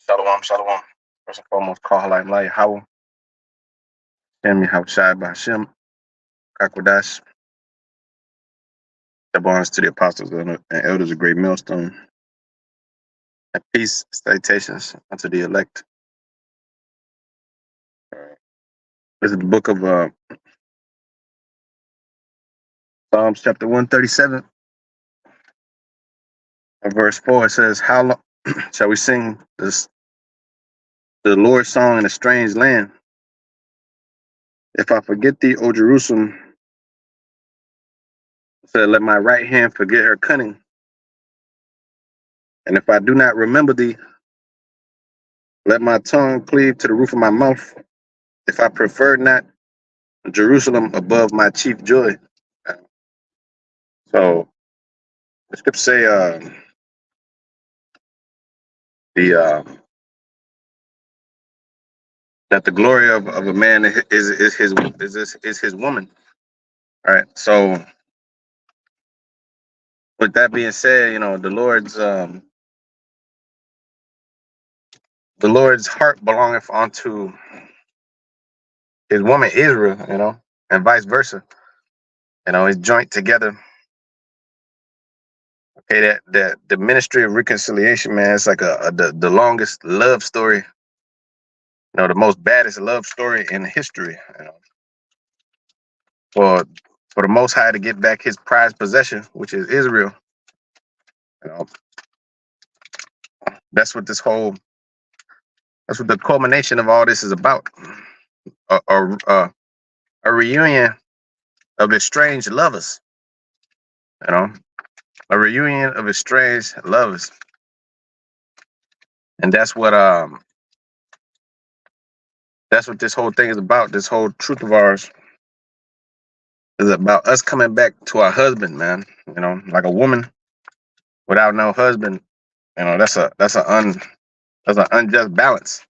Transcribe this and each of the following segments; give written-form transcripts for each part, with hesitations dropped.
Shalom, shalom. First and foremost, call Halayim Lai Howell, Shemi Hawshai Bahashim, Kakwadash, the bonds to the apostles and elders of Great Millstone, and peace, salutations unto the elect. This is the book of Psalms, chapter 137, and verse 4. It says, how long shall we sing the Lord's song in a strange land? If I forget thee, O Jerusalem, it said, let my right hand forget her cunning. And if I do not remember thee, let my tongue cleave to the roof of my mouth. If I prefer not Jerusalem above my chief joy. So the scripture say the that the glory of a man is his woman. All right. So with that being said, the Lord's heart belongeth unto his woman Israel, and vice versa. It's joint together. Okay, that the ministry of reconciliation, man, it's like the longest love story, the most baddest love story in history. For the Most High to get back his prized possession, which is Israel. That's what the culmination of all this is about. A reunion of estranged lovers. A reunion of estranged lovers. And that's what this whole thing is about. This whole truth of ours is about us coming back to our husband, man. Like a woman without no husband, that's an unjust balance.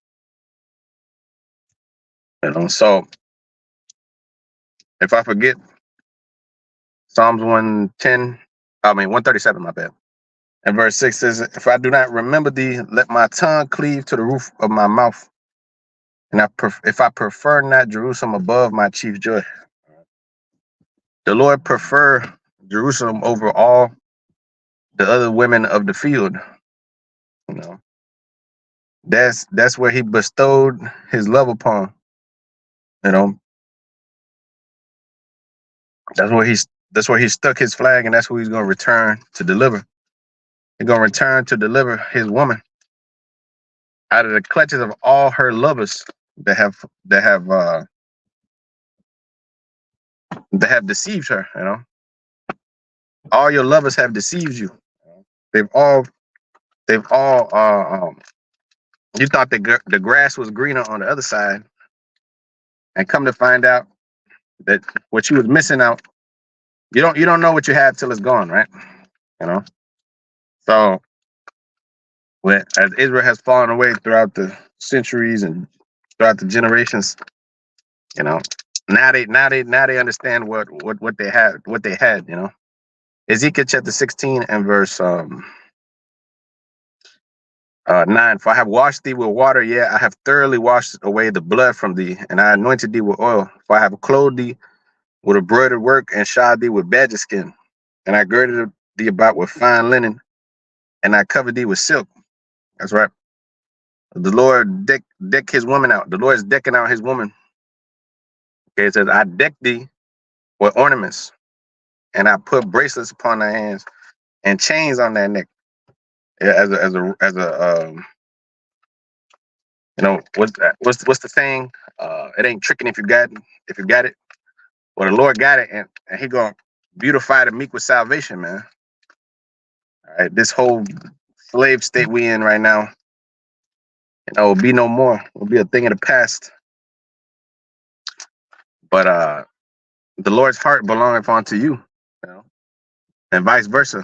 So if I forget Psalms 137, my bad. And verse 6 says, if I do not remember thee, let my tongue cleave to the roof of my mouth. And if I prefer not Jerusalem above my chief joy. The Lord prefer Jerusalem over all the other women of the field. That's where he bestowed his love upon. That's where he stuck his flag, and that's who he's going to return to deliver. He's going to return to deliver his woman out of the clutches of all her lovers that have deceived her. All your lovers have deceived you. They've all you thought the grass was greener on the other side, and come to find out that what you was missing out, you don't know what you have till it's gone, right? So as Israel has fallen away throughout the centuries and throughout the generations, now they understand what they had. Ezekiel chapter 16 and verse 9. For I have washed thee with water, yea, I have thoroughly washed away the blood from thee, and I anointed thee with oil. For I have clothed thee with embroidered work, and shod thee with badger skin, and I girded thee about with fine linen, and I covered thee with silk. That's right. The Lord deck his woman out. The Lord is decking out his woman. Okay, it says, I decked thee with ornaments, and I put bracelets upon thy hands and chains on thy neck. Yeah, what's the saying? It ain't tricking if you got it. Well, the Lord got it, and he gonna beautify the meek with salvation, man. All right, this whole slave state we in right now, will be no more. Will be a thing of the past. But the Lord's heart belongeth unto you, and vice versa.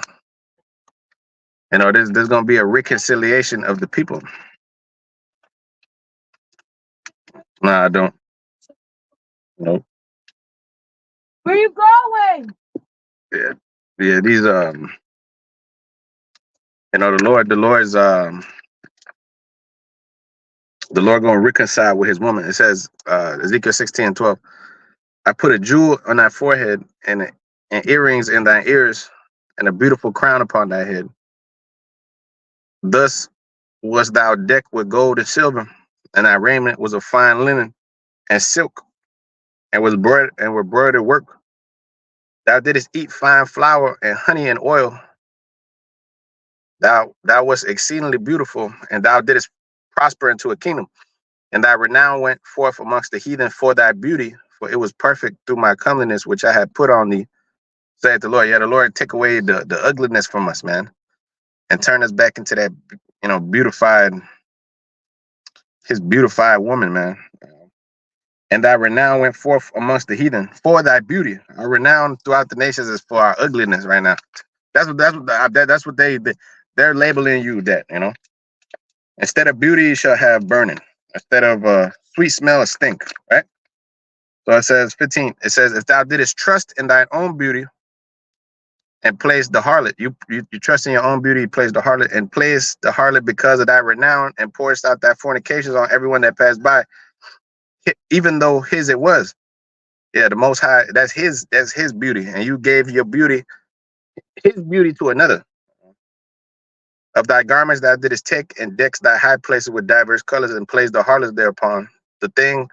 There's gonna be a reconciliation of the people. No, I don't. Nope. Where you going? Yeah. These the Lord's The Lord going to reconcile with his woman. It says, Ezekiel 16:12. I put a jewel on thy forehead and earrings in thy ears and a beautiful crown upon thy head. Thus wast thou decked with gold and silver, and thy raiment was of fine linen and silk, and were broidered work. Thou didst eat fine flour and honey and oil. Thou wast exceedingly beautiful, and thou didst prosper into a kingdom. And thy renown went forth amongst the heathen for thy beauty, for it was perfect through my comeliness which I had put on thee, saith the Lord. Yeah, the Lord take away the ugliness from us, man, and turn us back into that, his beautified woman, man. And thy renown went forth amongst the heathen for thy beauty. Our renown throughout the nations is for our ugliness right now. That's what they're labeling you that, Instead of beauty, you shall have burning. Instead of sweet smell, a stink, right? So it says 15. It says, if thou didst trust in thine own beauty and place the harlot, you trust in your own beauty, you place the harlot and place the harlot because of thy renown and pourest out thy fornications on everyone that passed by, even though his it was. Yeah, the Most High, that's his beauty, and you gave your beauty, his beauty, to another. Of thy garments thou didst take and decked thy high places with diverse colors and placed the harlots thereupon. The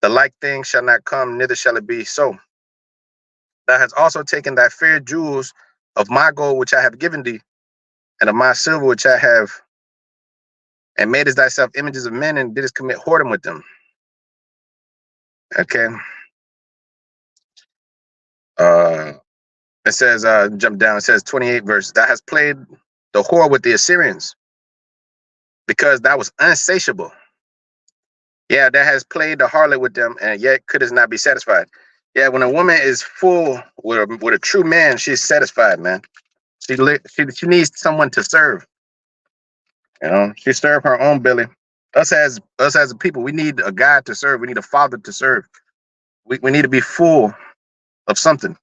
like thing shall not come, neither shall it be so. Thou hast also taken thy fair jewels of my gold which I have given thee, and of my silver which I have, and madest thyself images of men and didst commit whoredom with them. Okay. It says, jump down, it says 28 verse, thou hast played the whore with the Assyrians, because thou was unsatiable. Yeah, that has played the harlot with them, and yet couldst not be satisfied. Yeah, when a woman is full with a true man, she's satisfied, man. She needs someone to serve. She serve her own belly. Us as a people, we need a God to serve. We need a father to serve. We need to be full of something.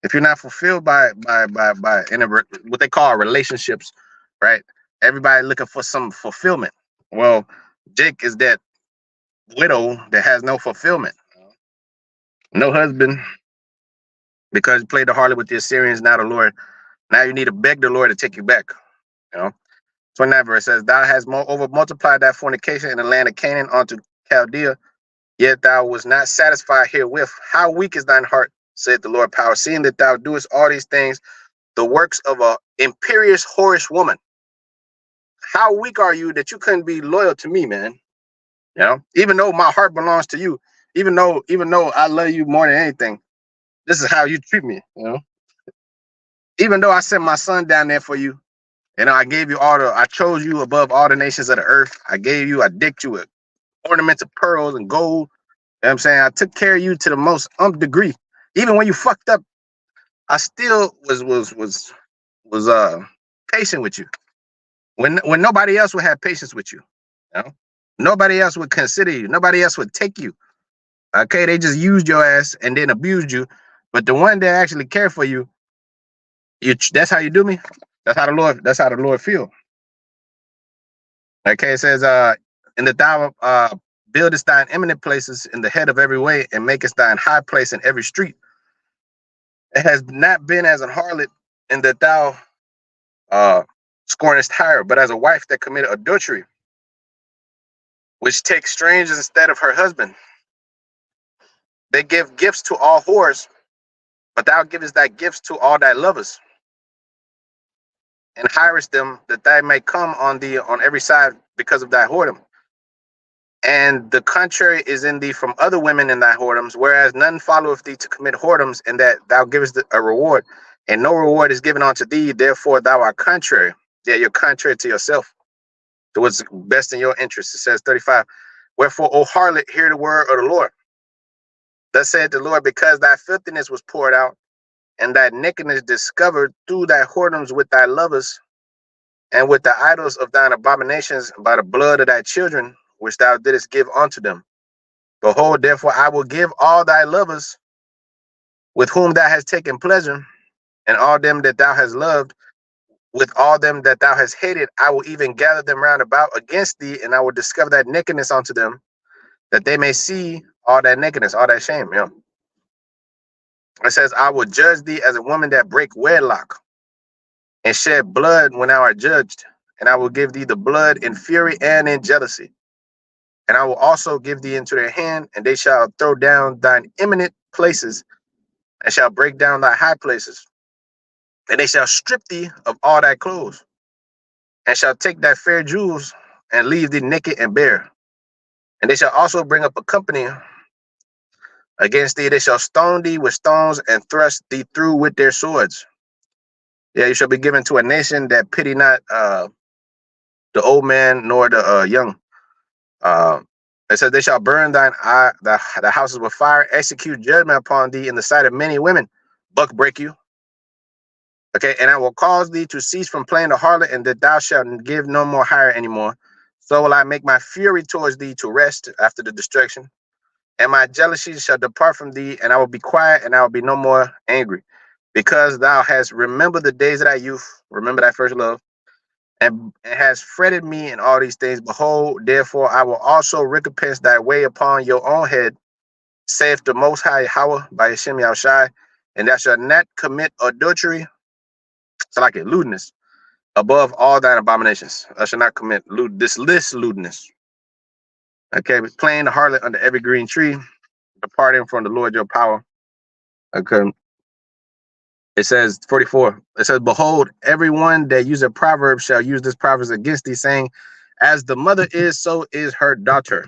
If you're not fulfilled by what they call relationships, right? Everybody looking for some fulfillment. Well, Jake is that widow that has no fulfillment, no husband, because you played the harlot with the Assyrians. Now the Lord, now you need to beg the Lord to take you back. 29 verse says, thou hast moreover multiplied thy fornication in the land of Canaan unto Chaldea, yet thou was not satisfied herewith. How weak is thine heart, said the Lord power, seeing that thou doest all these things, the works of a imperious whorish woman. How weak are you that you couldn't be loyal to me, man? Even though my heart belongs to you, even though I love you more than anything, this is how you treat me. Even though I sent my son down there for you, I gave you I chose you above all the nations of the earth. I decked you with ornaments of pearls and gold. You know what I'm saying? I took care of you to the most degree. Even when you fucked up, I still was patient with you. When nobody else would have patience with you. Nobody else would consider you. Nobody else would take you. Okay, they just used your ass and then abused you. But the one that actually cared for you, that's how you do me. That's how the Lord feel. Okay, it says, in the thou buildest thine eminent places in the head of every way, and makest thine high place in every street. It has not been as an harlot in that thou scornest her, but as a wife that committed adultery, which takes strangers instead of her husband. They give gifts to all whores, but thou givest thy gifts to all thy lovers, and hirest them that they may come on thee on every side because of thy whoredom. And the contrary is in thee from other women in thy whoredoms, whereas none followeth thee to commit whoredoms, and that thou givest a reward, and no reward is given unto thee. Therefore thou art contrary. Yeah, you're contrary to yourself, to what's best in your interest. It says 35. Wherefore, O harlot, hear the word of the Lord. Thus said the Lord, because thy filthiness was poured out, and thy nakedness discovered through thy whoredoms with thy lovers, and with the idols of thine abominations, by the blood of thy children, which thou didst give unto them. Behold, therefore, I will give all thy lovers with whom thou hast taken pleasure, and all them that thou hast loved, with all them that thou hast hated, I will even gather them round about against thee, and I will discover that nakedness unto them, that they may see all that nakedness, all that shame. Yeah. It says, I will judge thee as a woman that break wedlock, and shed blood when thou art judged, and I will give thee the blood in fury and in jealousy. And I will also give thee into their hand, and they shall throw down thine eminent places, and shall break down thy high places. And they shall strip thee of all thy clothes, and shall take thy fair jewels, and leave thee naked and bare. And they shall also bring up a company against thee. They shall stone thee with stones, and thrust thee through with their swords. Yeah, you shall be given to a nation that pity not the old man nor the young. It says, they shall burn the houses with fire, execute judgment upon thee in the sight of many women, buck break you. Okay, and I will cause thee to cease from playing the harlot, and that thou shalt give no more hire anymore. So will I make my fury towards thee to rest after the destruction, and my jealousy shall depart from thee, and I will be quiet, and I will be no more angry, because thou hast remembered the days of thy youth, remember thy first love, and has fretted me in all these things. Behold, therefore I will also recompense thy way upon your own head, saith the Most High Yahweh by Hashem Yahushai, and thou shalt not commit adultery, so like it, lewdness, above all thine abominations. Thou shalt not commit lewdness. Okay, playing the harlot under every green tree, departing from the Lord your power. Okay. It says 44. It says, behold, everyone that uses a proverb shall use this proverb against thee, saying, as the mother is, so is her daughter.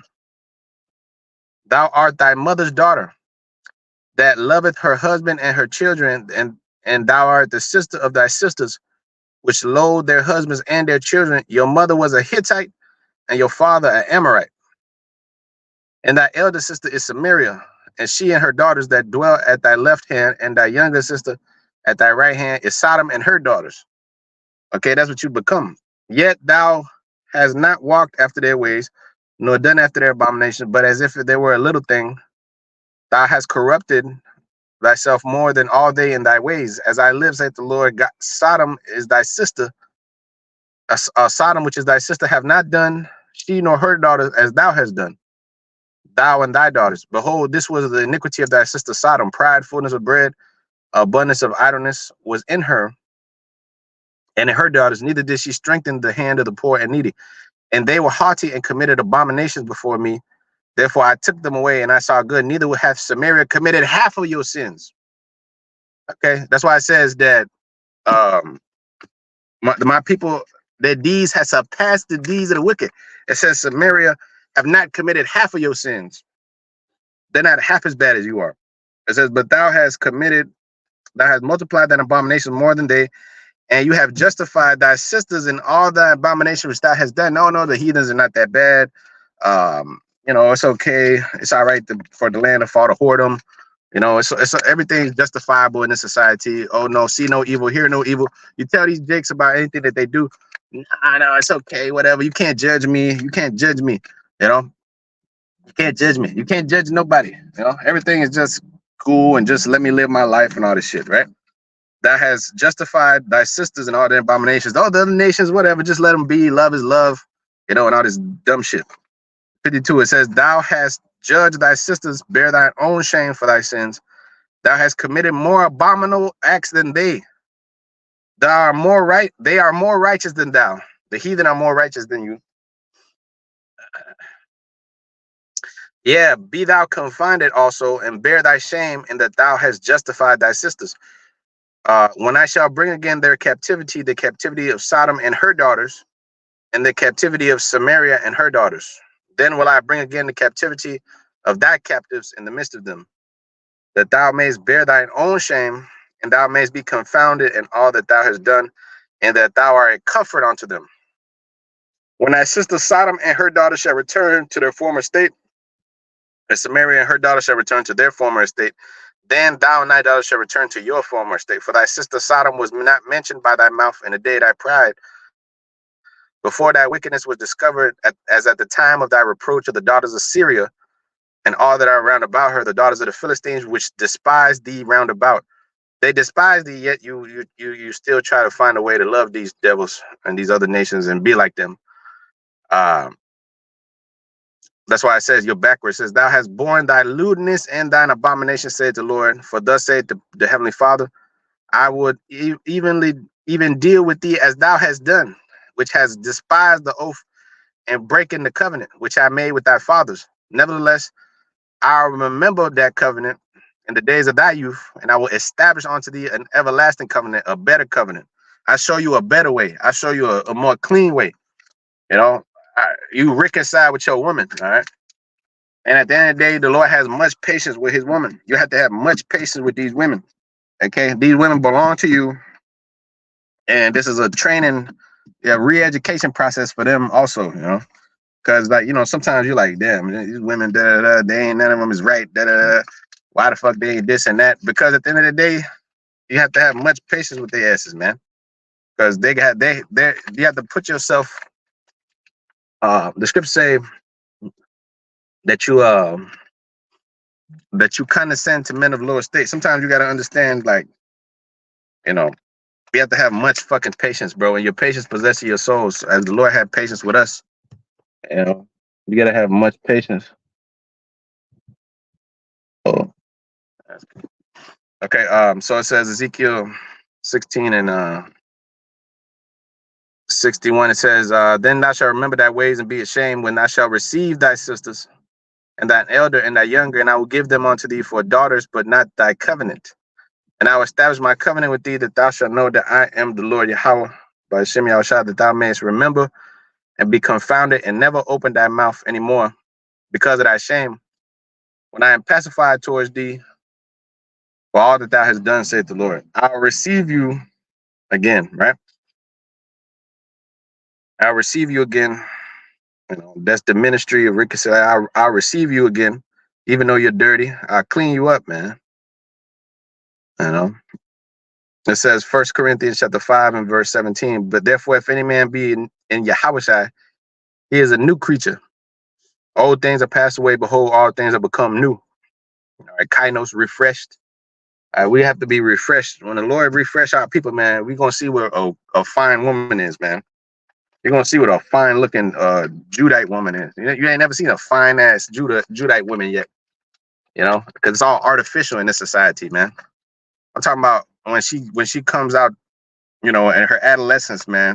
Thou art thy mother's daughter, that loveth her husband and her children, and thou art the sister of thy sisters, which loathe their husbands and their children. Your mother was a Hittite, and your father an Amorite. And thy elder sister is Samaria, and she and her daughters that dwell at thy left hand, and thy younger sister at thy right hand is Sodom and her daughters. Okay, that's what you become. Yet thou hast not walked after their ways, nor done after their abominations, but as if there were a little thing, thou hast corrupted thyself more than all they in thy ways. As I live, saith the Lord God, Sodom is thy sister. Sodom, which is thy sister, have not done she nor her daughters as thou hast done, thou and thy daughters. Behold, this was the iniquity of thy sister Sodom. Pride, fullness of bread, abundance of idleness was in her and in her daughters. Neither did she strengthen the hand of the poor and needy. And they were haughty and committed abominations before me. Therefore I took them away, and I saw good. Neither hath Samaria committed half of your sins. Okay, that's why it says that my people, their deeds have surpassed the deeds of the wicked. It says Samaria have not committed half of your sins. They're not half as bad as you are. It says, but thou hast multiplied thine abomination more than they, and you have justified thy sisters in all thy abominations which thou hast done. No, the heathens are not that bad. It's okay. It's all right for the land to fall to whoredom. It's everything's justifiable in this society. Oh no, see no evil, hear no evil. You tell these jakes about anything that they do. Nah, no, it's okay, whatever. You can't judge me. You can't judge me. You can't judge me. You can't judge nobody. Everything is just cool and just let me live my life and all this shit, right? Thou has justified thy sisters and all their abominations. All the other nations, whatever, just let them be. Love is love, and all this dumb shit. 52, it says, thou hast judged thy sisters, bear thine own shame for thy sins. Thou hast committed more abominable acts than they. They are more righteous than thou. The heathen are more righteous than you. Yeah, be thou confounded also, and bear thy shame in that thou hast justified thy sisters. When I shall bring again their captivity, the captivity of Sodom and her daughters, and the captivity of Samaria and her daughters, then will I bring again the captivity of thy captives in the midst of them, that thou mayest bear thine own shame, and thou mayest be confounded in all that thou hast done, and that thou art a comfort unto them. When thy sister Sodom and her daughters shall return to their former state, and Samaria and her daughters shall return to their former estate, then thou and thy daughters shall return to your former state. For thy sister Sodom was not mentioned by thy mouth in the day of thy pride, before thy wickedness was discovered, as at the time of thy reproach of the daughters of Syria, and all that are round about her, the daughters of the Philistines, which despise thee round about. They despise thee, yet you still try to find a way to love these devils and these other nations and be like them. Um, that's why it says you're backwards. It says, thou hast borne thy lewdness and thine abomination, said the Lord. For thus saith the Heavenly Father, I would even deal with thee as thou hast done, which has despised the oath and breaking the covenant which I made with thy fathers. Nevertheless, I'll remember that covenant in the days of thy youth, and I will establish unto thee an everlasting covenant, a better covenant. I show you a better way. I show you a more clean way. You know, you reconcile with your woman, all right? And at the end of the day, the Lord has much patience with his woman. You have to have much patience with these women, okay? These women belong to you, and this is a training, re-education process for them also, you know? Because, like, you know, sometimes you're like, damn, these women, they ain't, none of them is right, why the fuck they ain't this and that? Because at the end of the day, you have to have much patience with their asses, man. Because you have to put yourself, the scriptures say that you condescend to men of lower state. Sometimes you got to understand, like, you know, you have to have much fucking patience, bro. And your patience possesses your souls. As the Lord had patience with us, you know, you got to have much patience. Oh, okay. So it says Ezekiel 16 and 61. It says, then thou shalt remember thy ways and be ashamed when thou shalt receive thy sisters and thine elder and thy younger, and I will give them unto thee for daughters, but not thy covenant. And I will establish my covenant with thee, that thou shalt know that I am the Lord Yahweh, by Shem Yahushua, that thou mayest remember and be confounded and never open thy mouth anymore because of thy shame, when I am pacified towards thee for all that thou hast done, saith the Lord. I'll receive you again, right? I'll receive you again. You know, that's the ministry of reconciliation. I'll receive you again, even though you're dirty. I'll clean you up, man. You know, it says 1 Corinthians chapter 5 and verse 17. But therefore, if any man be in Yahushua, he is a new creature. Old things are passed away. Behold, all things have become new. All right, kainos, refreshed. We have to be refreshed. When the Lord refresh our people, man, we're going to see what a fine woman is, man. You're going to see what a fine looking Judite woman is. You ain't never seen a fine ass Judite woman yet, you know, because it's all artificial in this society, man. I'm talking about when she comes out, you know, in her adolescence, man.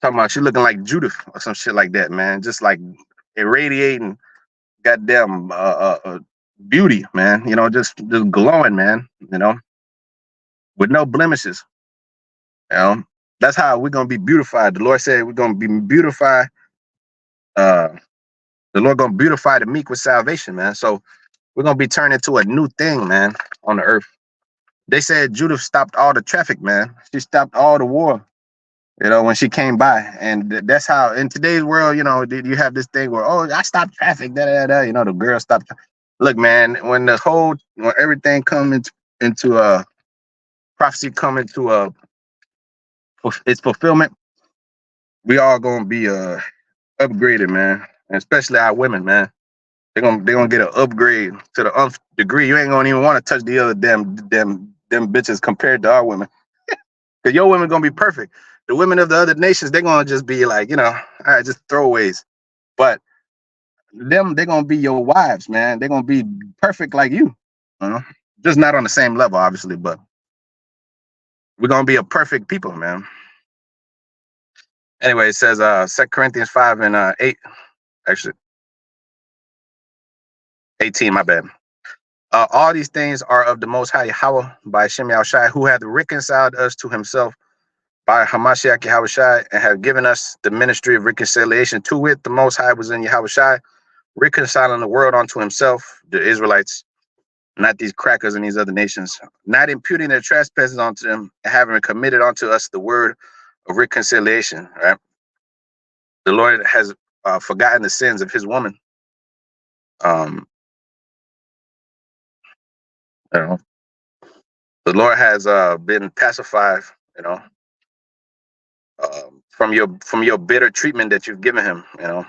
Talking about she looking like Judith or some shit like that, man. Just like irradiating goddamn beauty, man. You know, just glowing, man. You know, with no blemishes. You know, that's how we're gonna be beautified. The Lord said we're gonna be beautified. Uh, the Lord gonna beautify the meek with salvation, man. So we're gonna be turned into a new thing, man, on the earth. They said Judith stopped all the traffic, man. She stopped all the war. You know, when she came by, and that's how in today's world, you know, you have this thing where, oh, I stopped traffic, you know, the girl stopped. Look, man, when everything comes into prophecy, come into its fulfillment, we all gonna be upgraded, man, and especially our women, man. They're gonna get an upgrade to the nth degree. You ain't gonna even want to touch the other them bitches compared to our women, because your women gonna be perfect. The women of the other nations, they're gonna just be like, you know, all right, just throwaways. But they're gonna be your wives, man. They're gonna be perfect like you. Just not on the same level, obviously, but we're gonna be a perfect people, man. Anyway, it says 2 Corinthians 5 and 8, actually 18, my bad. All these things are of the Most High Yahweh by Shem Yahushai, who hath reconciled us to himself by Hamashiach Yahushai, and have given us the ministry of reconciliation. To wit, the Most High was in Yahushai, reconciling the world unto himself, the Israelites, not these crackers and these other nations, not imputing their trespasses unto them, having committed unto us the word of reconciliation. Right? The Lord has forgotten the sins of his woman. You know, the Lord has been pacified. You know, from your bitter treatment that you've given him. You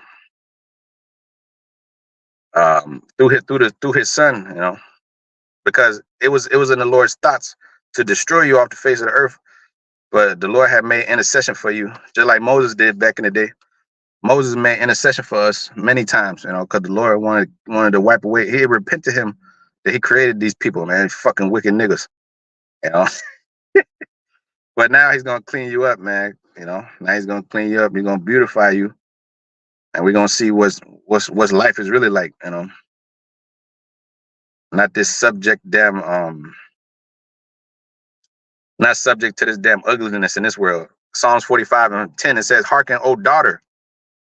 know, through his son. You know, because it was in the Lord's thoughts to destroy you off the face of the earth. But the Lord had made intercession for you, just like Moses did back in the day. Moses made intercession for us many times, because the Lord wanted to wipe away. He repented to him that he created these people, man, fucking wicked niggas, you know. But now he's gonna clean you up, man. Now he's gonna clean you up. He's gonna beautify you, and we're gonna see what's life is really like, Not this not subject to this damn ugliness in this world. Psalms 45:10, it says, "Hearken, O daughter,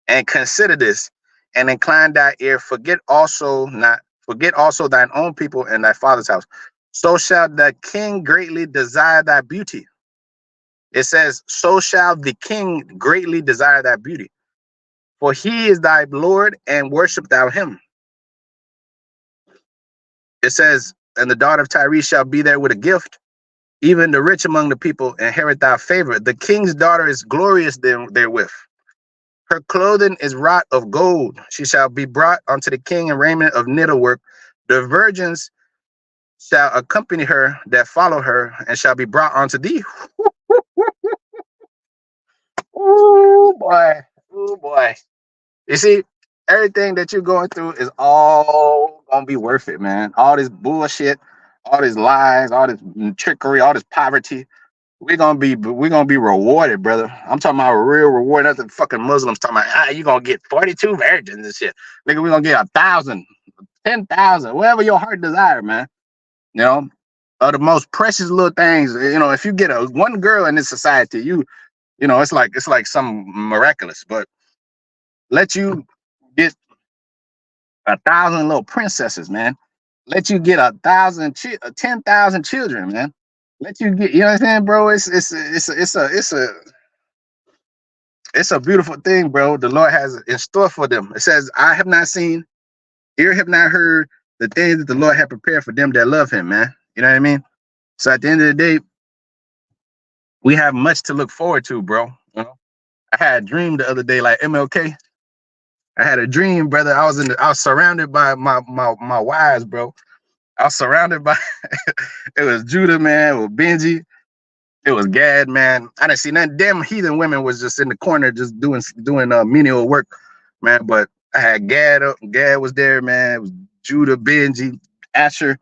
and consider this, and incline thy ear. Forget also thine own people and thy father's house. So shall the king greatly desire thy beauty." It says, "So shall the king greatly desire thy beauty. For he is thy Lord, and worship thou him." It says, "And the daughter of Tyre shall be there with a gift. Even the rich among the people inherit thy favor. The king's daughter is glorious therewith. Her clothing is wrought of gold. She shall be brought unto the king in raiment of needlework. The virgins shall accompany her that follow her, and shall be brought unto thee." Oh boy. Oh boy. You see, everything that you're going through is all gonna be worth it, man. All this bullshit, all these lies, all this trickery, all this poverty. We're gonna be rewarded, brother. I'm talking about a real reward. Not the fucking Muslims talking about, you're gonna get 42 virgins and shit. Nigga, we're gonna get 1,000, 10,000, whatever your heart desire, man. The most precious little things. If you get one girl in this society, it's like something miraculous. But let you get 1,000 little princesses, man. Let you get 10,000 children, man. Let you get, you know what I'm saying, bro? It's a beautiful thing, bro. The Lord has in store for them. It says, "I have not seen, ear have not heard the things that the Lord had prepared for them that love him," man. You know what I mean? So at the end of the day, we have much to look forward to, bro. I had a dream the other day, like MLK. I had a dream, brother. I was surrounded by my wives, bro. I was surrounded by it was Judah, man, it was Benji, it was Gad, man. I didn't see none. Damn heathen women was just in the corner just doing menial work, man. But I had Gad was there, man. It was Judah, Benji, Asher.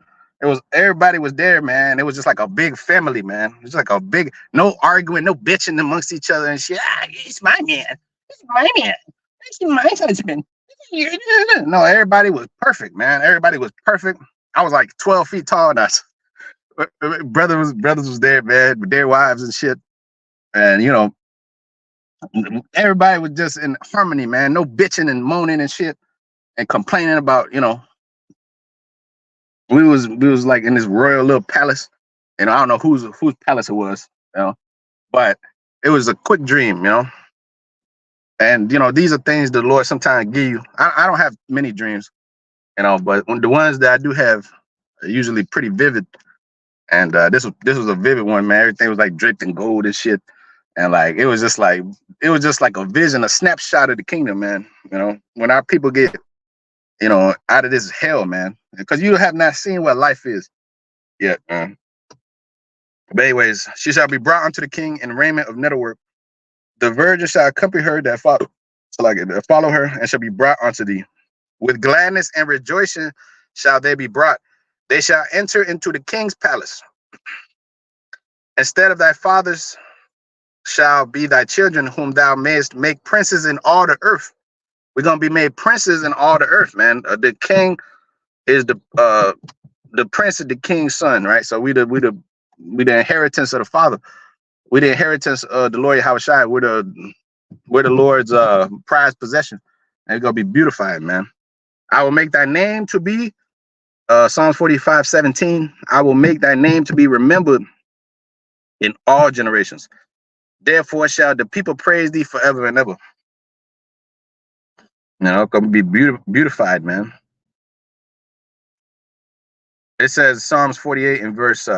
Everybody was there, man. It was just like a big family, man. It was like a big, no arguing, no bitching amongst each other and shit. It's my man. It's my man. It's my husband. No, everybody was perfect, man. Everybody was perfect. I was like 12 feet tall. Brothers was there, man, with their wives and shit. And everybody was just in harmony, man. No bitching and moaning and shit and complaining about, we was like in this royal little palace. I don't know whose palace it was, but it was a quick dream, And these are things the Lord sometimes give you. I don't have many dreams, but the ones that I do have are usually pretty vivid. And this was a vivid one, man. Everything was like draped in gold and shit. And like it was just like a vision, a snapshot of the kingdom, man. When our people get, out of this hell, man. Because you have not seen what life is yet, man. But anyways, she shall be brought unto the king in raiment of needlework. The virgin shall accompany her that follow her, and shall be brought unto thee. With gladness and rejoicing shall they be brought. They shall enter into the king's palace. Instead of thy fathers shall be thy children, whom thou mayest make princes in all the earth. We're gonna be made princes in all the earth, man. The king is the prince of the king's son, right? So we the inheritance of the father. We the inheritance of the Lord Yahushua. We're the Lord's prized possession. And it's gonna be beautified, man. I will make thy name to be Psalms 45:17. I will make thy name to be remembered in all generations. Therefore shall the people praise thee forever and ever. It's gonna be beautified, man. It says Psalms 48 in verse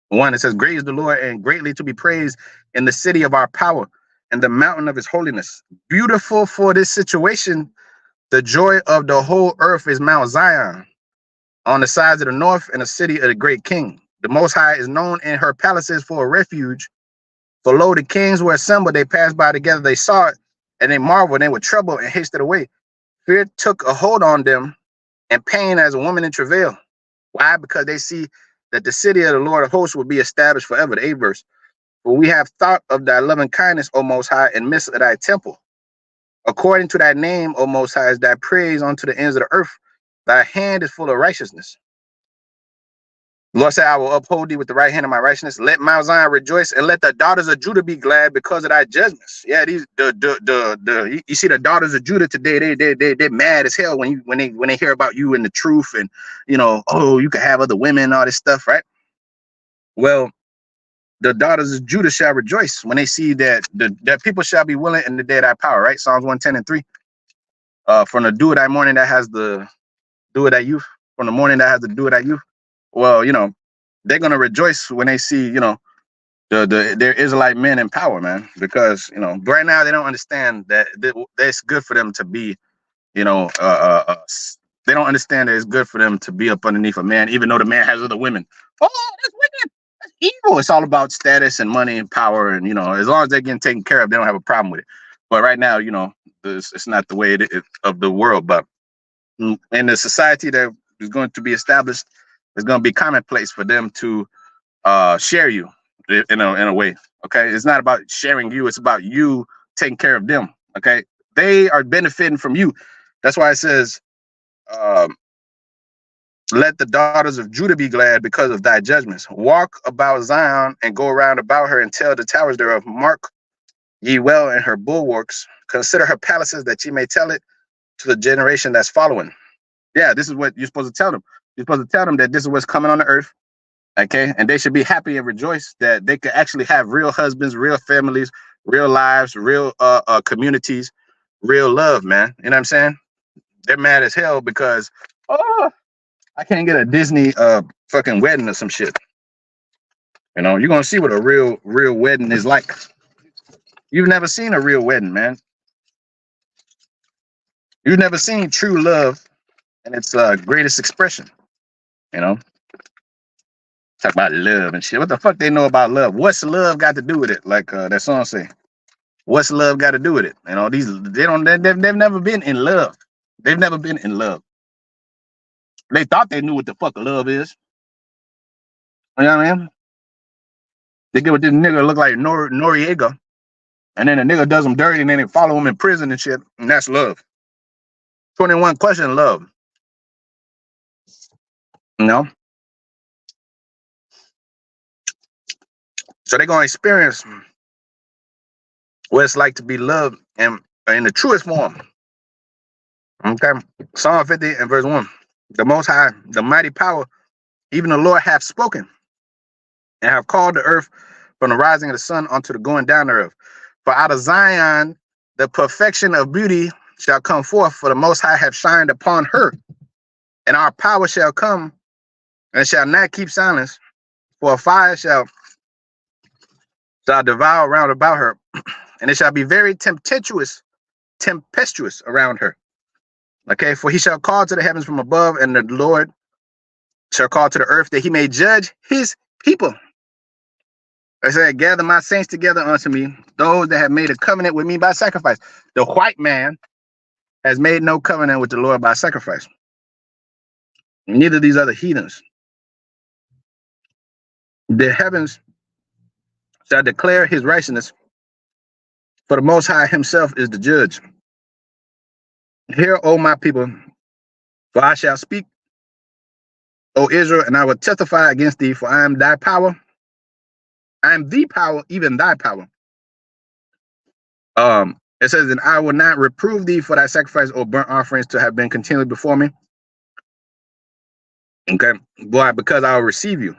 1. It says, "Great is the Lord and greatly to be praised in the city of our power and the mountain of his holiness. Beautiful for this situation, the joy of the whole earth is Mount Zion, on the sides of the north, and the city of the great king. The Most High is known in her palaces for a refuge. For lo, the kings were assembled. They passed by together. They saw it, and they marveled. And they were troubled and hasted away. Fear took a hold on them, and pain as a woman in travail. Why? Because they see that the city of the Lord of hosts will be established forever. The 8th verse. For we have thought of thy loving kindness, O Most High, and midst of thy temple. According to thy name, O Most High, is thy praise unto the ends of the earth. Thy hand is full of righteousness. The Lord said, I will uphold thee with the right hand of my righteousness. Let Mount Zion rejoice, and let the daughters of Judah be glad because of thy judgments. Yeah, these you see the daughters of Judah today. They're mad as hell when they hear about you and the truth, and oh, you can have other women and all this stuff, right? Well, the daughters of Judah shall rejoice when they see that that people shall be willing in the day of thy power, right? Psalms 110:3. From the dew of thy morning that has the dew of thy youth, from the morning that has the dew of thy youth. Well, they're gonna rejoice when they see, their Israelite men in power, man. Because right now they don't understand that it's good for them to be, they don't understand that it's good for them to be up underneath a man, even though the man has other women. Oh, that's wicked. That's evil. It's all about status and money and power, and as long as they're getting taken care of, they don't have a problem with it. But right now, it's not the way it is of the world. But in the society that is going to be established, it's going to be commonplace for them to share you in a way. Okay, it's not about sharing you; it's about you taking care of them. Okay, they are benefiting from you. That's why it says, "Let the daughters of Judah be glad because of thy judgments. Walk about Zion and go around about her and tell the towers thereof. Mark ye well in her bulwarks. Consider her palaces, that ye may tell it to the generation that's following." Yeah, this is what you're supposed to tell them. You're supposed to tell them that this is what's coming on the earth, okay? And they should be happy and rejoice that they could actually have real husbands, real families, real lives, real communities, real love, man. You know what I'm saying? They're mad as hell because, oh, I can't get a Disney fucking wedding or some shit. You're gonna see what a real wedding is like. You've never seen a real wedding, man. You've never seen true love and its greatest expression. Talk about love and shit. What the fuck they know about love? What's love got to do with it? Like that song say, what's love got to do with it? They've never been in love. They've never been in love. They thought they knew what the fuck love is. You know what I mean? They get with this nigga look like Noriega, and then the nigga does them dirty, and then they follow him in prison and shit, and that's love. 21 question love. So they're gonna experience what it's like to be loved and in the truest form. Okay. Psalm 50 and verse 1. The Most High, the mighty power, even the Lord hath spoken, and have called the earth from the rising of the sun unto the going down thereof. For out of Zion the perfection of beauty shall come forth, for the Most High hath shined upon her, and our power shall come and shall not keep silence, for a fire shall devour round about her, and it shall be very tempestuous around her. Okay, for he shall call to the heavens from above, and the Lord shall call to the earth, that he may judge his people. I said, gather my saints together unto me, those that have made a covenant with me by sacrifice. The white man has made no covenant with the Lord by sacrifice. Neither these other heathens. The heavens shall declare his righteousness, for the Most High himself is the judge. Hear, O my people, for I shall speak, O Israel, and I will testify against thee, for I am thy power. I am the power, even thy power. It says, and I will not reprove thee for thy sacrifice or burnt offerings to have been continually before me. Okay, boy, because I will receive you,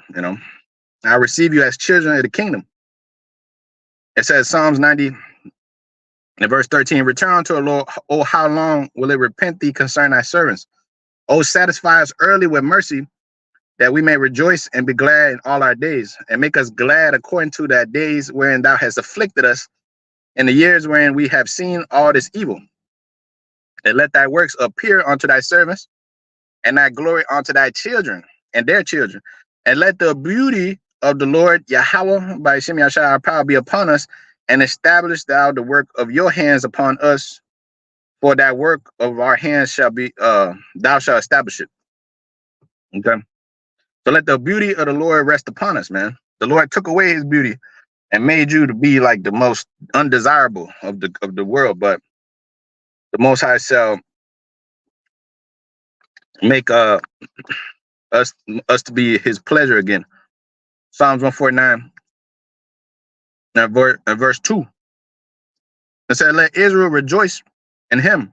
I receive you as children of the kingdom. It says, Psalms 90 and verse 13, return to the Lord, oh, how long will it repent thee concerning thy servants? Oh, satisfy us early with mercy, that we may rejoice and be glad in all our days, and make us glad according to thy days wherein thou hast afflicted us, in the years wherein we have seen all this evil. And let thy works appear unto thy servants, and thy glory unto thy children and their children, And let the beauty of the Lord Yahweh by Shem Yashai our power be upon us, and establish thou the work of your hands upon us, for that work of our hands shall be thou shalt establish it. Okay. So let the beauty of the Lord rest upon us, man. The Lord took away his beauty and made you to be like the most undesirable of the world, but the Most High shall make us to be his pleasure again. Psalms 149 verse 2. It said, let Israel rejoice in him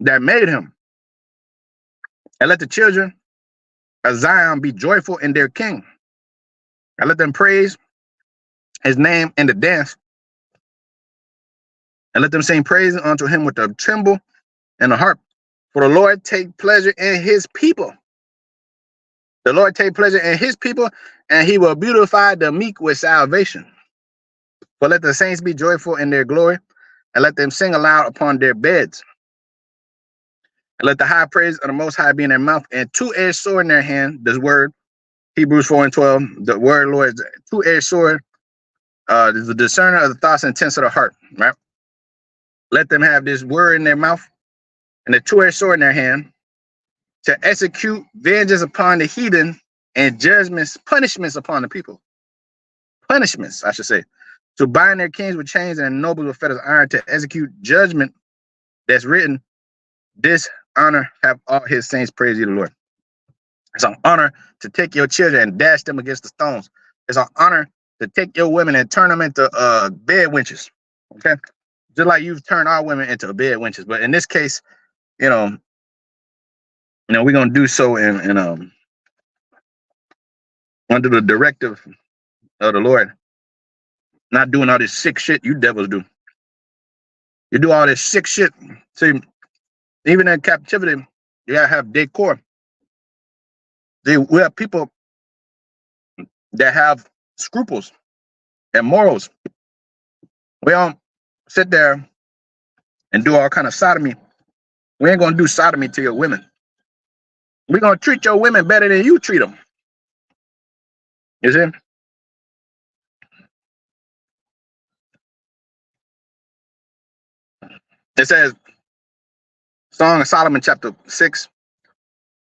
that made him, and let the children of Zion be joyful in their king, and let them praise his name in the dance, and let them sing praise unto him with the timbrel and the harp. For the Lord take pleasure in his people. The Lord take pleasure in his people, and he will beautify the meek with salvation. For let the saints be joyful in their glory, and let them sing aloud upon their beds. And let the high praise of the Most High be in their mouth, and two-edged sword in their hand. This word, Hebrews 4:12, the word Lord is two-edged sword, is the discerner of the thoughts and intents of the heart, right? Let them have this word in their mouth and a two-edged sword in their hand, to execute vengeance upon the heathen and judgments, punishments upon the people. Punishments, I should say. To bind their kings with chains and nobles with fetters of iron, to execute judgment that's written. This honor have all his saints, praise ye the Lord. It's an honor to take your children and dash them against the stones. It's an honor to take your women and turn them into bed wenches. Okay? Just like you've turned our women into bed wenches. But in this case, we're gonna do so in under the directive of the Lord. Not doing all this sick shit you devils do. You do all this sick shit. See, even in captivity, you gotta have decor. We have people that have scruples and morals. We don't sit there and do all kind of sodomy. We ain't gonna do sodomy to your women. We're gonna treat your women better than you treat them. You see? It says, Song of Solomon, chapter 6,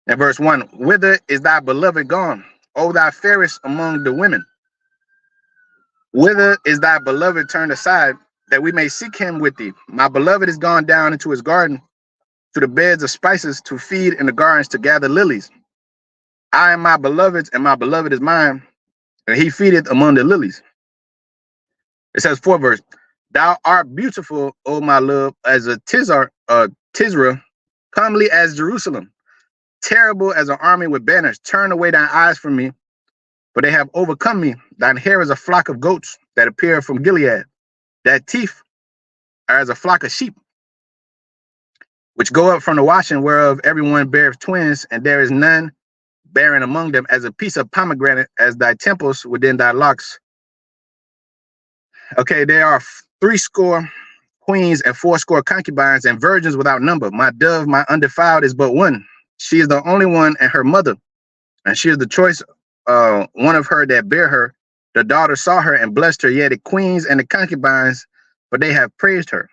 and verse 1. Whither is thy beloved gone, O thou fairest among the women? Whither is thy beloved turned aside, that we may seek him with thee? My beloved is gone down into his garden, to the beds of spices, to feed in the gardens, to gather lilies. I am my beloved's, and my beloved is mine, and he feedeth among the lilies. It says, 4th verse. Thou art beautiful, O my love, as a Tisra, comely as Jerusalem, terrible as an army with banners. Turn away thine eyes from me, for they have overcome me. Thine hair is a flock of goats that appear from Gilead. Thy teeth are as a flock of sheep, which go up from the washing, whereof everyone beareth twins, and there is none bearing among them, as a piece of pomegranate, as thy temples within thy locks. Okay, there are 80 queens and 80 concubines and virgins without number. My dove, my undefiled, is but one. She is the only one, and her mother, and she is the choice one of her that bear her. The daughter saw her and blessed her, yet the queens and the concubines, for they have praised her.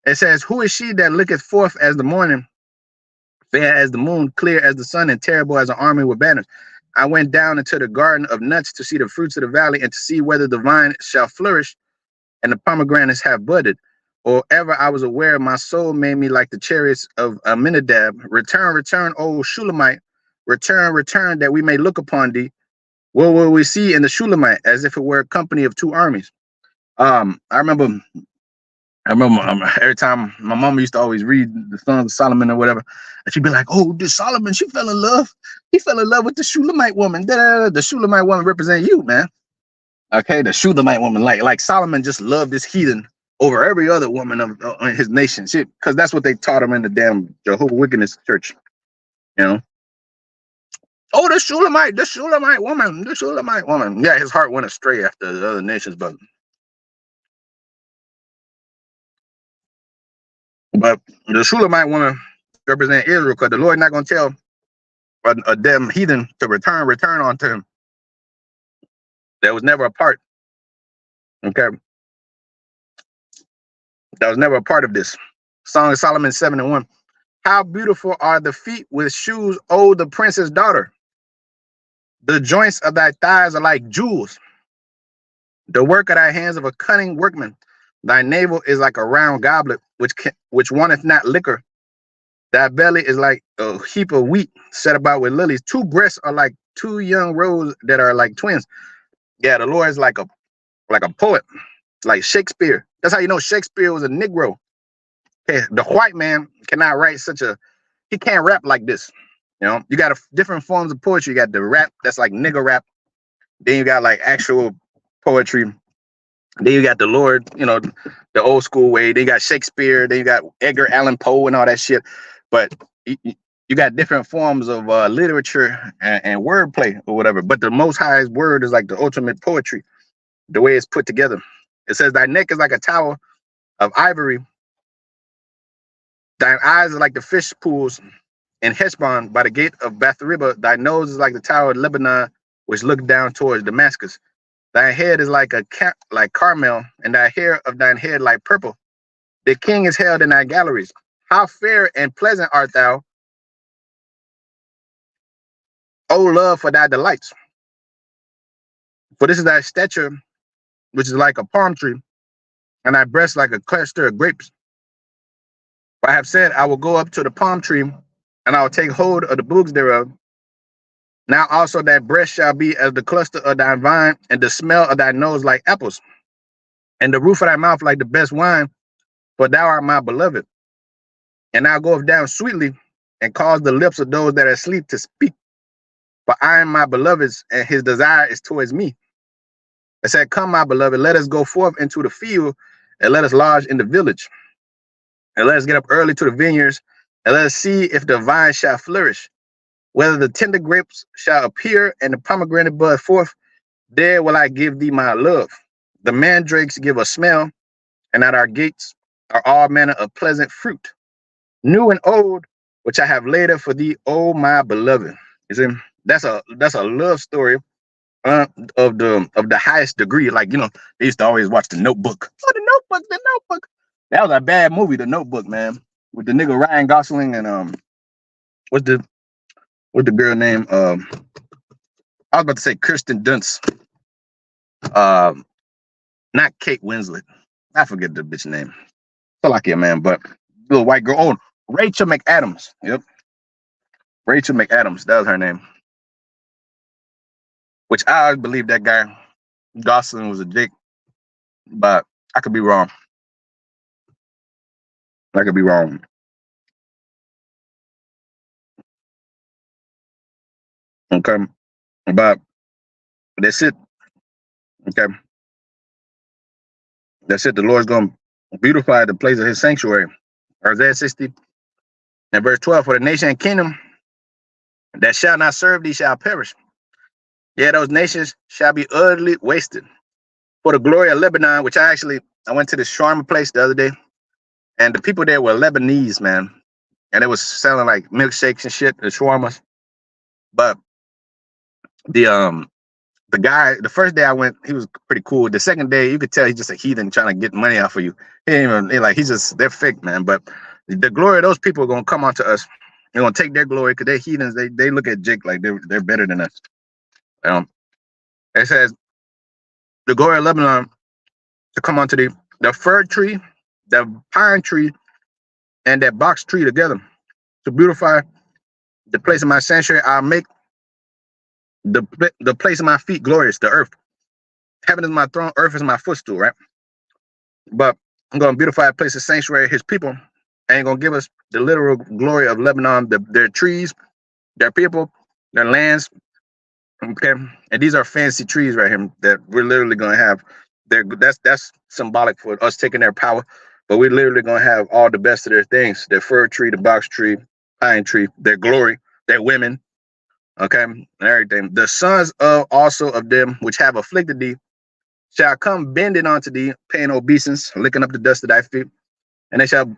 It says, who is she that looketh forth as the morning, fair as the moon, clear as the sun, and terrible as an army with banners? I went down into the garden of nuts to see the fruits of the valley, and to see whether the vine shall flourish and the pomegranates have budded. Or ever I was aware, my soul made me like the chariots of Aminadab. Return, return, O Shulamite. Return, return, that we may look upon thee. What will we see in the Shulamite? As if it were a company of two armies. I remember every time my mom used to always read the Sons of Solomon or whatever, and she'd be like, oh, this Solomon, she fell in love. He fell in love with the Shulamite woman. The Shulamite woman represent you, man. Okay, the Shulamite woman, like Solomon just loved this heathen over every other woman of his nation, because that's what they taught him in the damn Jehovah Witness church, Oh, the Shulamite woman. Yeah, his heart went astray after the other nations, but the Shulamite woman represent Israel, because the Lord not going to tell a them heathen to return unto him. That was never a part. Okay. That was never a part of this. Song of Solomon 7:1. How beautiful are the feet with shoes, O the prince's daughter. The joints of thy thighs are like jewels. The work of thy hands of a cunning workman. Thy navel is like a round goblet, which wanteth not liquor. Thy belly is like a heap of wheat set about with lilies. Two breasts are like two young roes that are like twins. Yeah, the Lord is like a poet, like Shakespeare. That's how you know Shakespeare was a Negro. Okay, the white man cannot write he can't rap like this. You know, you got different forms of poetry. You got the rap that's like nigger rap. Then you got like actual poetry. Then you got the Lord, you know, the old school way. Then you got Shakespeare. Then you got Edgar Allan Poe and all that shit. But you got different forms of literature and wordplay or whatever. But the Most High's word is like the ultimate poetry, the way it's put together. It says, thy neck is like a tower of ivory. Thine eyes are like the fish pools in Heshbon by the gate of Bathriba. Thy nose is like the tower of Lebanon, which look down towards Damascus. Thy head is like Carmel, and thy hair of thine head like purple. The king is held in thy galleries. How fair and pleasant art thou, O love, for thy delights. For this is thy stature, which is like a palm tree, and thy breast like a cluster of grapes. For I have said, I will go up to the palm tree, and I will take hold of the boughs thereof. Now also that breast shall be as the cluster of thy vine, and the smell of thy nose like apples, and the roof of thy mouth like the best wine, for thou art my beloved. And thou goest down sweetly, and cause the lips of those that are asleep to speak. For I am my beloved's, and his desire is towards me. I said, come, my beloved, let us go forth into the field, and let us lodge in the village. And let us get up early to the vineyards, and let us see if the vine shall flourish, whether the tender grapes shall appear, and the pomegranate bud forth. There will I give thee my love. The mandrakes give a smell, and at our gates are all manner of pleasant fruit, new and old, which I have laid up for thee, O my beloved. You see, that's a love story of the highest degree. Like, you know, they used to always watch The Notebook. Oh, The Notebook. That was a bad movie, The Notebook, man, with the nigga Ryan Gosling and what's the girl name? I was about to say Kirsten Dunst. Not Kate Winslet. I forget the bitch name. So like it, man, but little white girl. Oh, Rachel McAdams. Yep. Rachel McAdams. That was her name. Which I believe that guy Gosling was a dick, but I could be wrong. Okay. But that's it. Okay. That's it. The Lord's going to beautify the place of his sanctuary. Isaiah 60 and verse 12. For the nation and kingdom that shall not serve thee shall perish. Yeah, those nations shall be utterly wasted. For the glory of Lebanon, which I went to this shawarma place the other day, and the people there were Lebanese, man. And it was selling like milkshakes and shit, the shawarmas. But the guy, the first day I went, he was pretty cool. The second day, you could tell he's just a heathen trying to get money off of you. They're fake, man. But the glory of those people are gonna come onto us. They're gonna take their glory because they're heathens. They look at Jake like they're better than us. It says the glory of Lebanon to come onto the fir tree, the pine tree, and that box tree together to beautify the place of my sanctuary. I'll make the place of my feet glorious, the earth. Heaven is my throne, earth is my footstool, right? But I'm going to beautify the place of sanctuary, his people, and going to give us the literal glory of Lebanon, their trees, their people, their lands. Okay, and these are fancy trees right here that we're literally going to have. That's symbolic for us taking their power, but we're literally going to have all the best of their things: their fir tree, the box tree, pine tree, their glory, their women, okay, and everything. The sons also of them which have afflicted thee shall come bending unto thee, paying obeisance, licking up the dust of thy feet, and they shall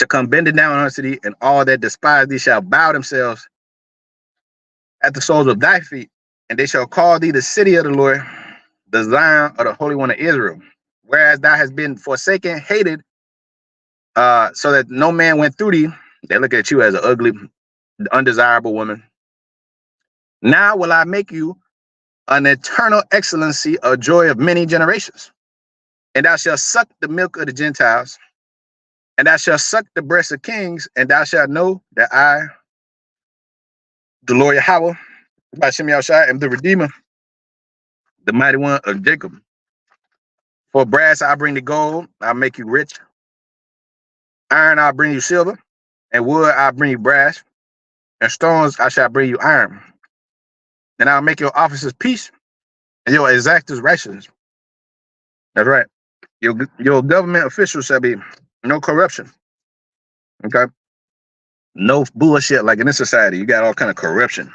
come bending down unto thee, and all that despise thee shall bow themselves at the soles of thy feet, and they shall call thee the city of the Lord, the Zion of the Holy One of Israel. Whereas thou hast been forsaken, hated, so that no man went through thee, they look at you as an ugly, undesirable woman. Now will I make you an eternal excellency, a joy of many generations. And thou shalt suck the milk of the Gentiles, and thou shalt suck the breast of kings, and thou shalt know that I, the Lord Yahweh, by Shem Yahushua, am the Redeemer, the mighty one of Jacob. For brass I'll bring the gold, I'll make you rich. Iron I'll bring you silver, and wood I'll bring you brass, and stones I shall bring you iron. And I'll make your officers peace, and your exactors righteousness. That's right. Your government officials shall be no corruption. Okay? No bullshit like in this society. You got all kind of corruption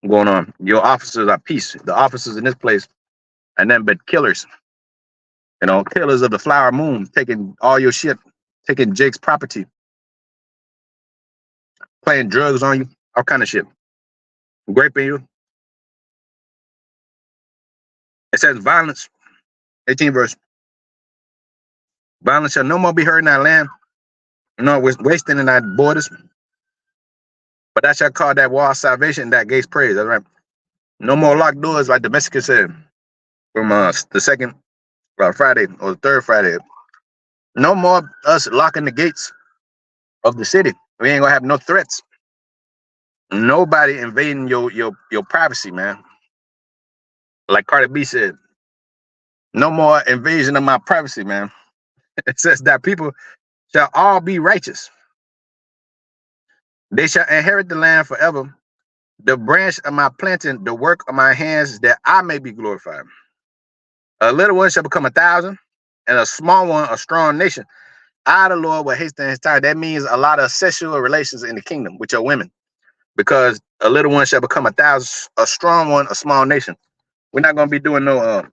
going on. Your officers are peace. The officers in this place are nothing but killers. You know, killers of the flower moon, taking all your shit, taking Jake's property, playing drugs on you, all kind of shit. Raping you. It says violence, 18 verse. Violence shall no more be heard in thy land, nor wasting in thy borders. But thou shalt call that wall salvation, that gates praise. That's right. No more locked doors, like the Mexican said from the second Friday or the third Friday. No more us locking the gates of the city. We ain't gonna have no threats. Nobody invading your privacy, man. Like Cardi B said, no more invasion of my privacy, man. It says that people shall all be righteous. They shall inherit the land forever. The branch of my planting, the work of my hands, that I may be glorified. A little one shall become 1,000, and a small one a strong nation. I, the Lord, will hasten his time. That means a lot of sexual relations in the kingdom with your women, because a little one shall become 1,000, a strong one, a small nation. We're not gonna be doing no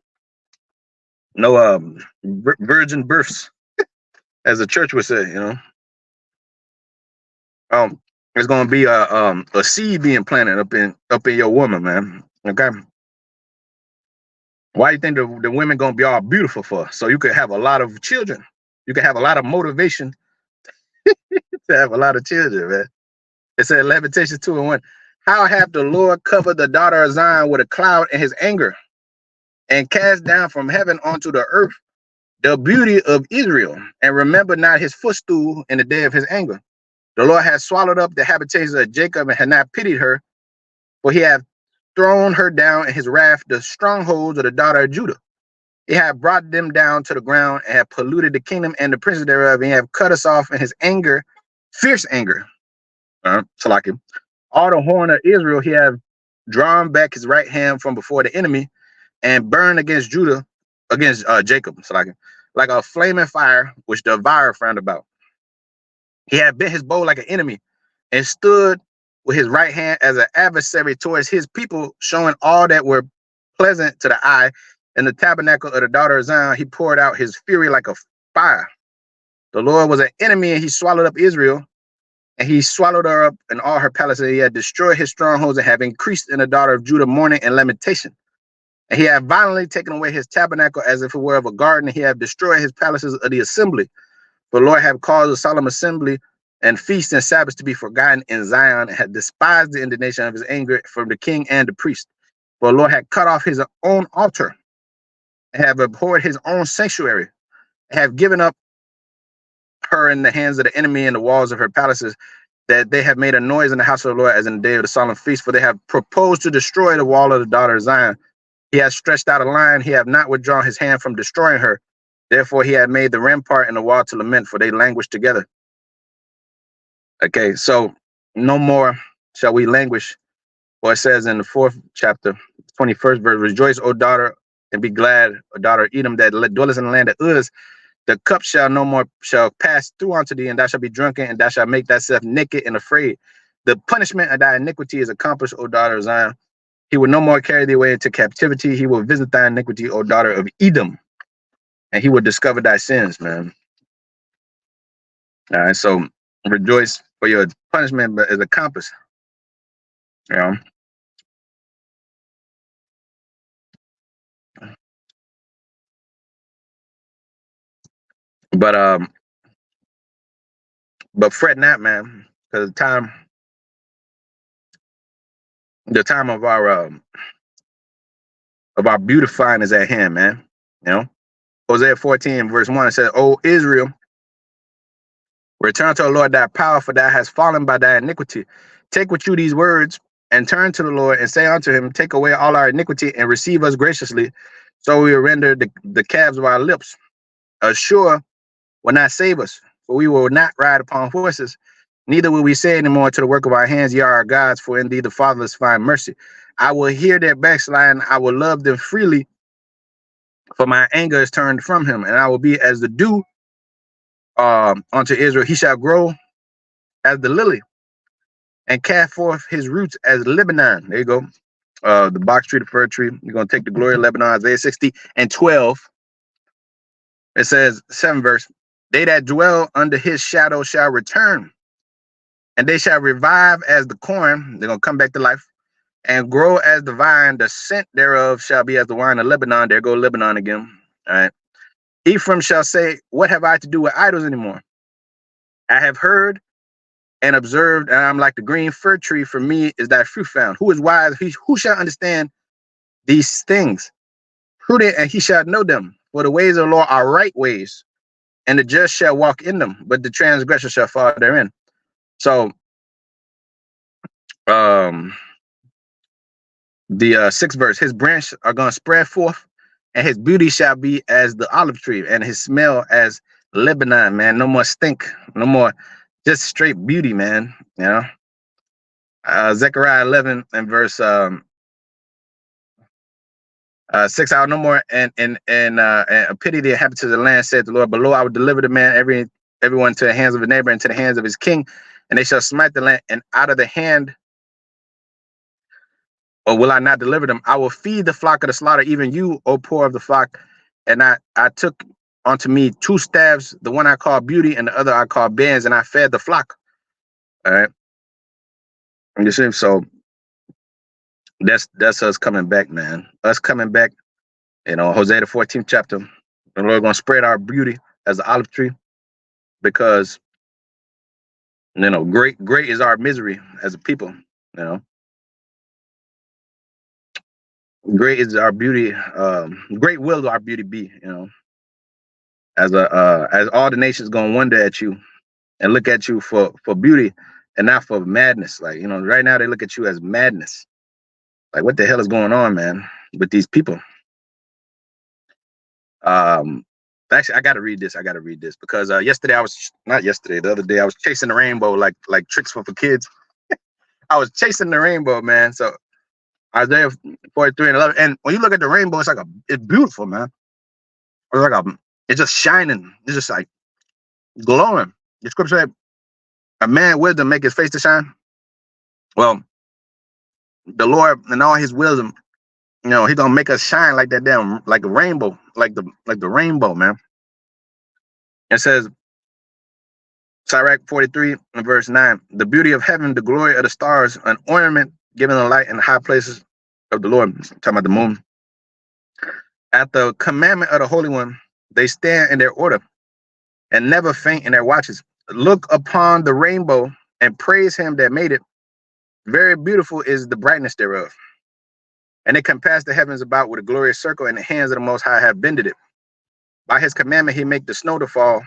virgin births, as the church would say. You know, there's gonna be a seed being planted up in your woman, man. Okay. Why do you think the women gonna be all beautiful for? So you could have a lot of children. You can have a lot of motivation to have a lot of children, man. It said Lamentations 2:1. How hath the Lord covered the daughter of Zion with a cloud in his anger, and cast down from heaven onto the earth the beauty of Israel, and remember not his footstool in the day of his anger. The Lord has swallowed up the habitations of Jacob, and had not pitied her, for he hath thrown her down in his wrath, the strongholds of the daughter of Judah. He hath brought them down to the ground, and hath polluted the kingdom and the princes thereof, and he hath cut us off in his anger, fierce anger. Salakim. All the horn of Israel he hath drawn back his right hand from before the enemy, and burned against Judah, against Jacob, Salakim, like a flaming fire which devoured round about. He had bent his bow like an enemy, and stood with his right hand as an adversary towards his people, showing all that were pleasant to the eye. In the tabernacle of the daughter of Zion, he poured out his fury like a fire. The Lord was an enemy, and he swallowed up Israel, and he swallowed her up in all her palaces. He had destroyed his strongholds, and have increased in the daughter of Judah mourning and lamentation. And he had violently taken away his tabernacle as if it were of a garden. He had destroyed his palaces of the assembly. The Lord had caused a solemn assembly and feasts and Sabbaths to be forgotten in Zion, and had despised the indignation of his anger from the king and the priest. For the Lord had cut off his own altar, and have abhorred his own sanctuary, and have given up her in the hands of the enemy and the walls of her palaces, that they have made a noise in the house of the Lord as in the day of the solemn feast. For they have proposed to destroy the wall of the daughter of Zion. He has stretched out a line, he have not withdrawn his hand from destroying her. Therefore he had made the rampart and the wall to lament, for they languish together. Okay, so no more shall we languish. Or it says in the 4th chapter, 21st verse, rejoice, O daughter, and be glad, O daughter of Edom, that dwellest in the land of Uz. The cup shall no more shall pass through unto thee, and thou shalt be drunken, and thou shalt make thyself naked and afraid. The punishment of thy iniquity is accomplished, O daughter of Zion. He will no more carry thee away into captivity. He will visit thy iniquity, O daughter of Edom, and he will discover thy sins, man. All right, so rejoice, for your punishment is accomplished. You know, But fret not, man, because the time of our beautifying is at hand, man. You know, Hosea 14 verse 1 it says, "O Israel, return to the Lord thy power, for thou hast fallen by thy iniquity. Take with you these words and turn to the Lord and say unto him, take away all our iniquity and receive us graciously, so we will render the calves of our lips. Assure will not save us, for we will not ride upon horses, neither will we say anymore to the work of our hands, ye are our gods, for indeed the fatherless find mercy. I will hear their backsliding, I will love them freely, for my anger is turned from him, and I will be as the dew unto Israel. He shall grow as the lily and cast forth his roots as Lebanon." There you go. The box tree, the fir tree. You're going to take the glory of Lebanon, Isaiah 60 and 12. It says, 7th verse, "They that dwell under his shadow shall return, and they shall revive as the corn." They're going to come back to life. "And grow as the vine, the scent thereof shall be as the wine of Lebanon." There go Lebanon again. All right. "Ephraim shall say, what have I to do with idols anymore? I have heard and observed, and I'm like the green fir tree. For me is thy fruit found. Who is wise? Who shall understand these things? Prudent, and he shall know them. For the ways of the Lord are right ways, and the just shall walk in them, but the transgressor shall fall therein." So, the 6th verse, "His branch are going to spread forth, and his beauty shall be as the olive tree, and his smell as Lebanon." Man, no more stink, no more, just straight beauty, man. You know, Zechariah 11 and verse 6, "I will no more and pity the inhabitants of the land, said the Lord. Below I will deliver the man everyone to the hands of his neighbor and to the hands of his king, and they shall smite the land, and out of the hand, or will I not deliver them? I will feed the flock of the slaughter, even you, O poor of the flock. And I took unto me 2 staffs, the one I call beauty, and the other I call bands, and I fed the flock." All right. And you see, so that's us coming back, man. Us coming back. You know, Hosea the 14th chapter. The Lord gonna spread our beauty as the olive tree, because great is our misery as a people. You know, great is our beauty. Great will our beauty be. You know, as all the nations gonna wonder at you and look at you for beauty and not for madness. Like, right now they look at you as madness. Like, what the hell is going on, man, with these people? Actually, I gotta read this. Because the other day I was chasing the rainbow like tricks for kids. I was chasing the rainbow, man. So Isaiah 43 and 11. And when you look at the rainbow, it's beautiful, man. It's just shining. It's just like glowing. The scripture said, "A man wisdom make his face to shine." Well, the Lord and all his wisdom, he gonna make us shine like that damn, like a rainbow, like the rainbow, man. It says, Sirach 43 and verse 9, "The beauty of heaven, the glory of the stars, an ornament giving the light in the high places of the Lord." I'm talking about the moon. "At the commandment of the Holy One, they stand in their order and never faint in their watches. Look upon the rainbow and praise him that made it. Very beautiful is the brightness thereof. And it compassed the heavens about with a glorious circle, and the hands of the Most High have bended it. By his commandment he make the snow to fall,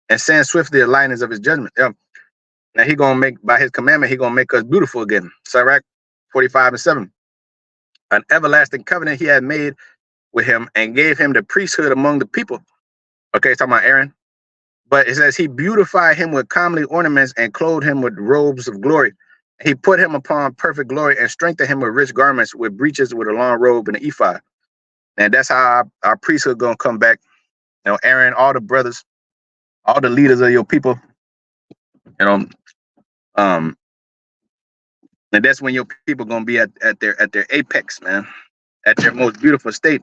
and send swiftly the lightnings of his judgment." Now he gonna make, by his commandment, he gonna make us beautiful again. Sirach 45 and 7. "An everlasting covenant he had made with him, and gave him the priesthood among the people." Okay, talking about Aaron. "But it says he beautified him with comely ornaments and clothed him with robes of glory. He put him upon perfect glory and strengthened him with rich garments, with breeches, with a long robe and an ephod." And that's how our priesthood gonna come back. Aaron, all the brothers, all the leaders of your people. And that's when your people gonna be at their apex, man, at their most beautiful state.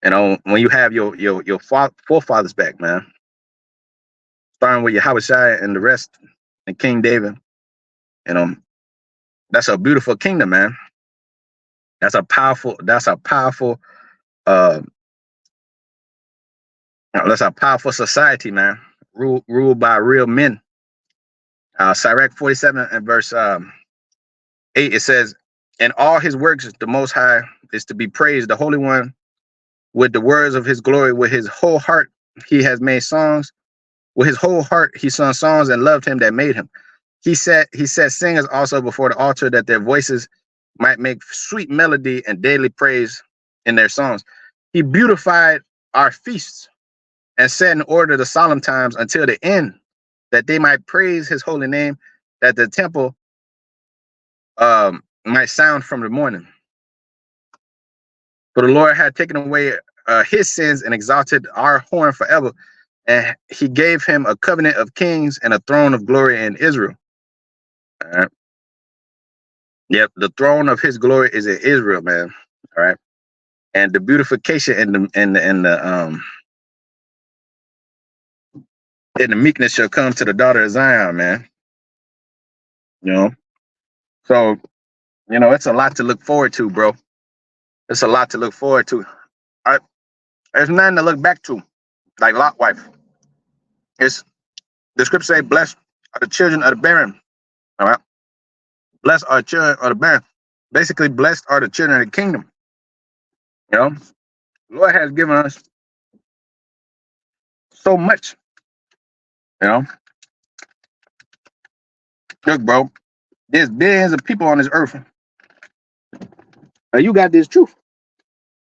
When you have your forefathers back, man, starting with Yahweh and the rest, and King David. That's a beautiful kingdom, man. That's a powerful That's a powerful society, man. Ruled by real men. Sirach 47 and verse 8, it says, in all his works, the Most High is to be praised, the Holy One, with the words of his glory, with his whole heart, he has made songs. With his whole heart, he sung songs and loved him that made him. He set singers also before the altar that their voices might make sweet melody and daily praise in their songs. He beautified our feasts and set in order the solemn times until the end, that they might praise his holy name, that the temple might sound from the morning. For the Lord had taken away his sins and exalted our horn forever, and he gave him a covenant of kings and a throne of glory in Israel. All right. Yep, the throne of his glory is in Israel, man. All right. And the beautification and the meekness shall come to the daughter of Zion, man. You know, so it's a lot to look forward to, bro. It's a lot to look forward to. All right. There's nothing to look back to, like Lot's wife. It's the scripture say, "Blessed are the children of the barren." All right. Blessed are the children of the barren. Basically, blessed are the children of the kingdom. The Lord has given us so much. Look, bro, there's billions of people on this earth. You got this truth.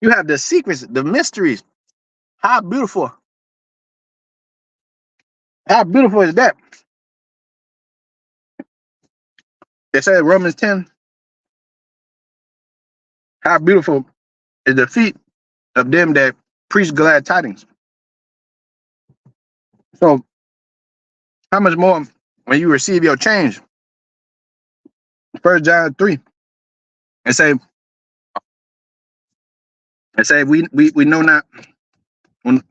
You have the secrets, the mysteries. How beautiful is that? It says Romans 10. How beautiful is the feet of them that preach glad tidings. So, how much more when you receive your change? 1 John 3. It say we know not when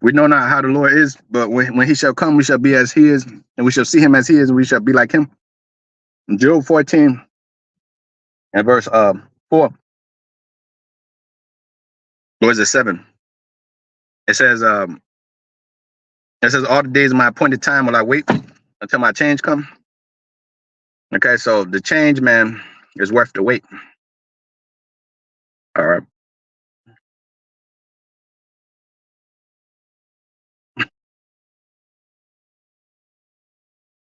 we know not how the Lord is, but when he shall come, we shall be as he is, and we shall see him as he is, and we shall be like him. In Job 14 and verse 4. Or is it 7? It says all the days of my appointed time will I wait until my change come. Okay, so the change, man, is worth the wait. All right.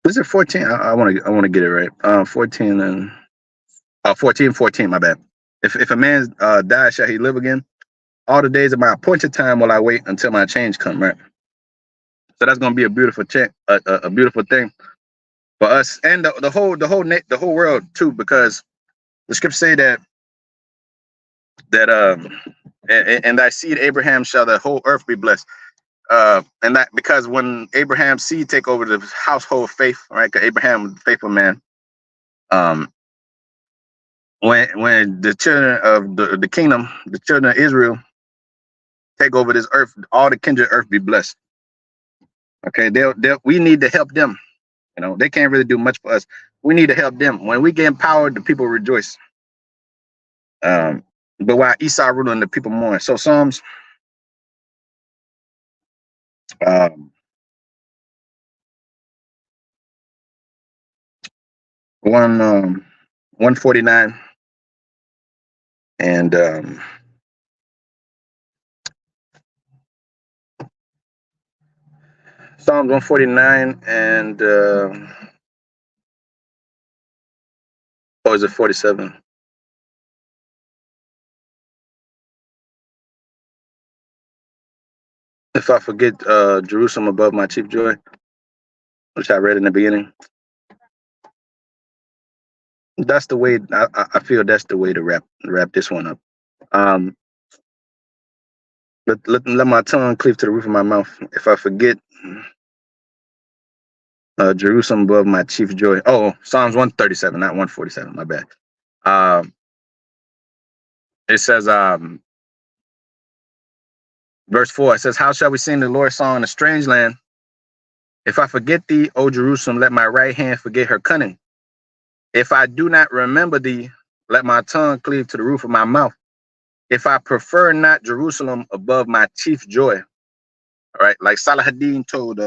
Is it 14? I want to get it right. 14 and 14, my bad. If a man dies, shall he live again? All the days of my appointed time will I wait until my change come, right? So that's gonna be a beautiful a beautiful thing for us and the whole world too, because the scriptures say that and thy seed Abraham shall the whole earth be blessed. And that because when Abraham's seed take over the household of faith, right? Because Abraham was a faithful man. When the children of the kingdom, the children of Israel, take over this earth, all the kindred earth be blessed. Okay, we need to help them. They can't really do much for us. We need to help them. When we get empowered, the people rejoice. But while Esau ruling, the people mourn. So Psalms 149 and Psalms 149 and or is it 47? If I forget Jerusalem above my chief joy, which I read in the beginning. That's the way I feel. That's the way to wrap this one up. Let my tongue cleave to the roof of my mouth. If I forget Jerusalem above my chief joy. Oh, Psalms 137, not 147. My bad. It says, verse 4. It says, "How shall we sing the Lord's song in a strange land? If I forget thee, O Jerusalem, let my right hand forget her cunning. If I do not remember thee, let my tongue cleave to the roof of my mouth. if I prefer not Jerusalem above my chief joy, all right, like Salahuddin told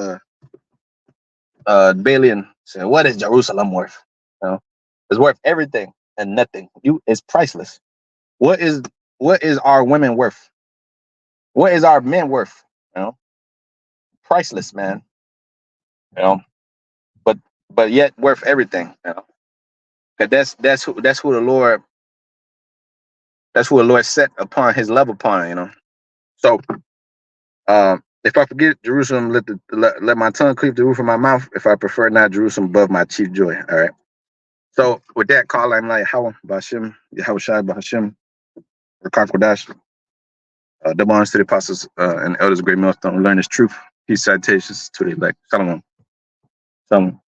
Balian, said, what is Jerusalem worth? You know, it's worth everything and nothing. It's priceless. What is our women worth? What is our men worth? You know, priceless, man. You know, but yet worth everything. You know, 'cause that's who the Lord set upon his love upon. You know, so if I forget Jerusalem, let my tongue cleave the roof of my mouth. If I prefer not Jerusalem above my chief joy. All right. So with that call, I'm like how Bashim, Yahushai Bashim, Rakar Kodash, double honors to the apostles and elders of Great Millstone, learn this truth. Peace, citations to the elect. Shalom. Shalom.